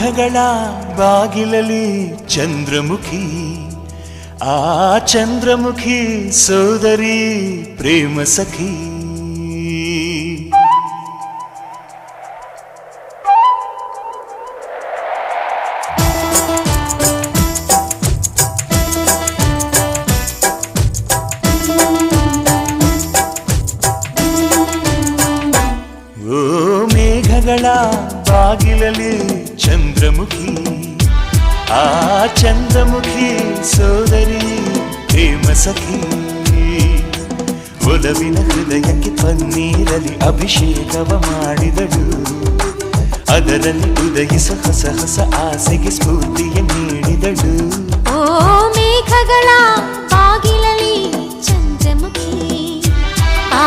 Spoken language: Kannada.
ಮೇಘಗಳ ಬಾಗಿಲಲ್ಲಿ ಚಂದ್ರಮುಖಿ, ಆ ಚಂದ್ರಮುಖಿ ಸೋದರಿ ಪ್ರೇಮ ಸಖಿ. ಓ ಮೇಘಗಳ ಬಾಗಿಲಲ್ಲಿ ಚಂದ್ರಮುಖಿ, ಆ ಚಂದ್ರಮುಖಿ ಸೋದರಿ ಪ್ರೇಮ ಸಖಿ. ಒಲವಿನ ಹೃದಯಕ್ಕೆ ಪನ್ನೀರಲ್ಲಿ ಅಭಿಷೇಕವ ಮಾಡಿದಳು, ಅದರಲ್ಲಿ ಉದಯಿಸ ಹೊಸ ಹೊಸ ಆಸೆಗೆ ಸ್ಫೂರ್ತಿಯ ನೀಡಿದಳು. ಓ ಮೇಘಗಳ ಬಾಗಿಲಲ್ಲಿ ಚಂದ್ರಮುಖಿ, ಆ